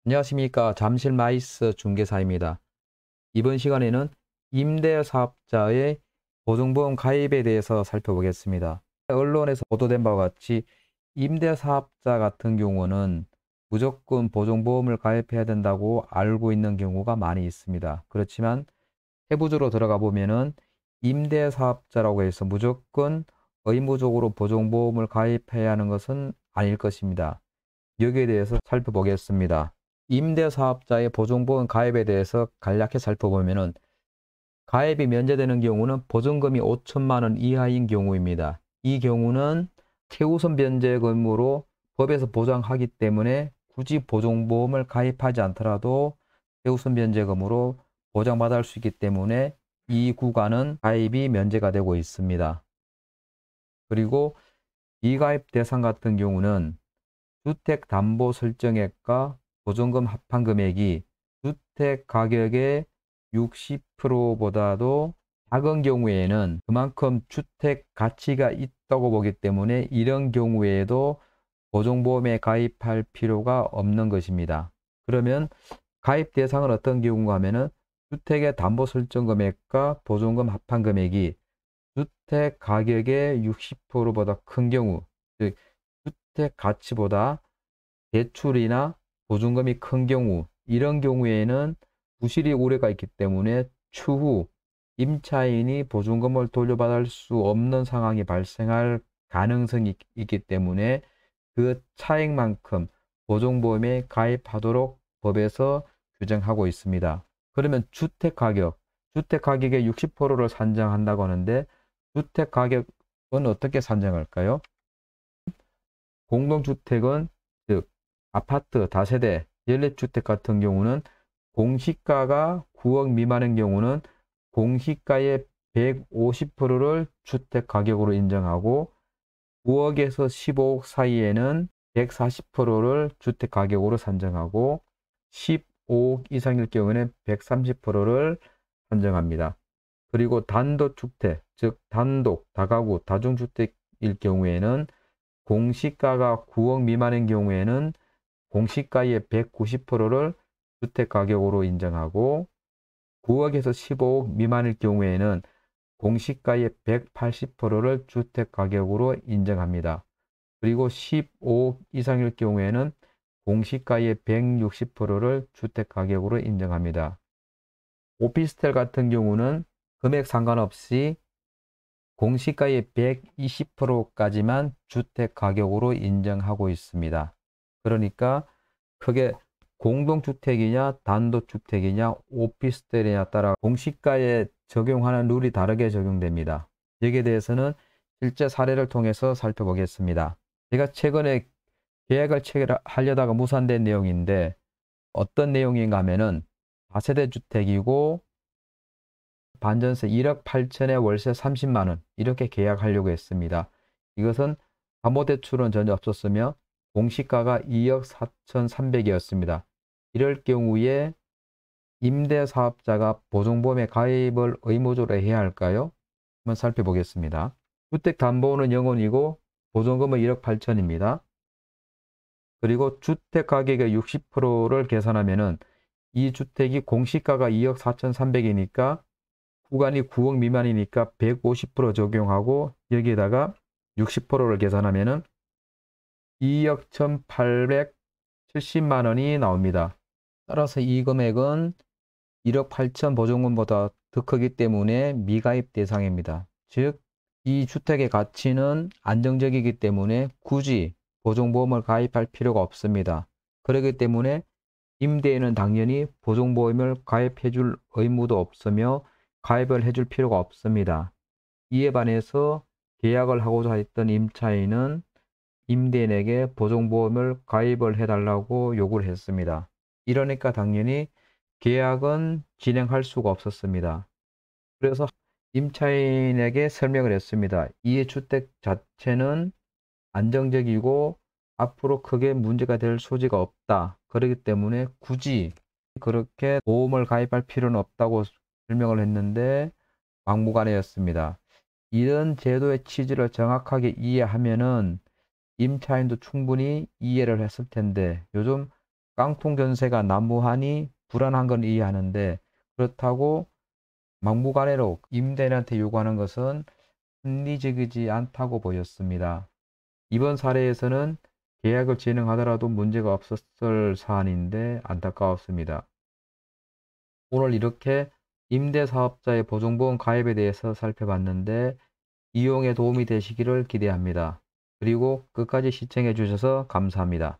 안녕하십니까. 잠실마이스 중개사입니다. 이번 시간에는 임대사업자의 보증보험 가입에 대해서 살펴보겠습니다. 언론에서 보도된 바와 같이 임대사업자 같은 경우는 무조건 보증보험을 가입해야 된다고 알고 있는 경우가 많이 있습니다. 그렇지만 세부적으로 들어가 보면은 임대사업자라고 해서 무조건 의무적으로 보증보험을 가입해야 하는 것은 아닐 것입니다. 여기에 대해서 살펴보겠습니다. 임대사업자의 보증보험 가입에 대해서 간략히 살펴보면은 가입이 면제되는 경우는 보증금이 5천만 원 이하인 경우입니다. 이 경우는 최우선 변제금으로 법에서 보장하기 때문에 굳이 보증보험을 가입하지 않더라도 최우선 변제금으로 보장받을 수 있기 때문에 이 구간은 가입이 면제가 되고 있습니다. 그리고 미가입 대상 같은 경우는 주택담보설정액과 보증금 합한 금액이 주택 가격의 60%보다도 작은 경우에는 그만큼 주택 가치가 있다고 보기 때문에 이런 경우에도 보증보험에 가입할 필요가 없는 것입니다. 그러면 가입 대상은 어떤 경우가 하면은 주택의 담보 설정 금액과 보증금 합한 금액이 주택 가격의 60%보다 큰 경우, 즉 주택 가치보다 대출이나 보증금이 큰 경우, 이런 경우에는 부실이 우려가 있기 때문에 추후 임차인이 보증금을 돌려받을 수 없는 상황이 발생할 가능성이 있기 때문에 그 차액만큼 보증보험에 가입하도록 법에서 규정하고 있습니다. 그러면 주택가격의 60%를 산정한다고 하는데 주택가격은 어떻게 산정할까요? 공동주택은 즉 아파트, 다세대, 연립주택 같은 경우는 공시가가 9억 미만인 경우는 공시가의 150%를 주택가격으로 인정하고 9억에서 15억 사이에는 140%를 주택가격으로 산정하고 15억 이상일 경우에는 130%를 산정합니다. 그리고 단독주택, 즉 단독, 다가구, 다중주택일 경우에는 공시가가 9억 미만인 경우에는 공시가의 190%를 주택가격으로 인정하고 9억에서 15억 미만일 경우에는 공시가의 180%를 주택가격으로 인정합니다. 그리고 15억 이상일 경우에는 공시가의 160%를 주택가격으로 인정합니다. 오피스텔 같은 경우는 금액 상관없이 공시가의 120%까지만 주택가격으로 인정하고 있습니다. 그러니까 크게 공동주택이냐 단독주택이냐 오피스텔이냐 따라 공시가에 적용하는 룰이 다르게 적용됩니다. 여기에 대해서는 실제 사례를 통해서 살펴보겠습니다. 제가 최근에 계약을 체결하려다가 무산된 내용인데 어떤 내용인가 하면은 4세대 주택이고 반전세 1억 8천에 월세 30만 원 이렇게 계약하려고 했습니다. 이것은 담보대출은 전혀 없었으며 공시가가 2억 4천3백이었습니다. 이럴 경우에 임대사업자가 보증보험에 가입을 의무적으로 해야 할까요? 한번 살펴보겠습니다. 주택담보는 0원이고 보증금은 1억 8천입니다. 그리고 주택가격의 60%를 계산하면은 이 주택이 공시가가 2억 4천3백이니까 구간이 9억 미만이니까 150% 적용하고 여기에다가 60%를 계산하면은 2억 1,870만 원이 나옵니다. 따라서 이 금액은 1억 8천 보증금보다 더 크기 때문에 미가입 대상입니다. 즉, 이 주택의 가치는 안정적이기 때문에 굳이 보증보험을 가입할 필요가 없습니다. 그렇기 때문에 임대인은 당연히 보증보험을 가입해 줄 의무도 없으며 가입을 해줄 필요가 없습니다. 이에 반해서 계약을 하고자 했던 임차인은 임대인에게 보증보험을 가입을 해달라고 요구를 했습니다. 이러니까 당연히 계약은 진행할 수가 없었습니다. 그래서 임차인에게 설명을 했습니다. 이 주택 자체는 안정적이고 앞으로 크게 문제가 될 소지가 없다. 그렇기 때문에 굳이 그렇게 보험을 가입할 필요는 없다고 설명을 했는데 막무가내였습니다. 이런 제도의 취지를 정확하게 이해하면은 임차인도 충분히 이해를 했을 텐데 요즘 깡통 전세가 난무하니 불안한 건 이해하는데 그렇다고 막무가내로 임대인한테 요구하는 것은 합리적이지 않다고 보였습니다. 이번 사례에서는 계약을 진행하더라도 문제가 없었을 사안인데 안타까웠습니다. 오늘 이렇게 임대사업자의 보증보험 가입에 대해서 살펴봤는데 이용에 도움이 되시기를 기대합니다. 그리고 끝까지 시청해 주셔서 감사합니다.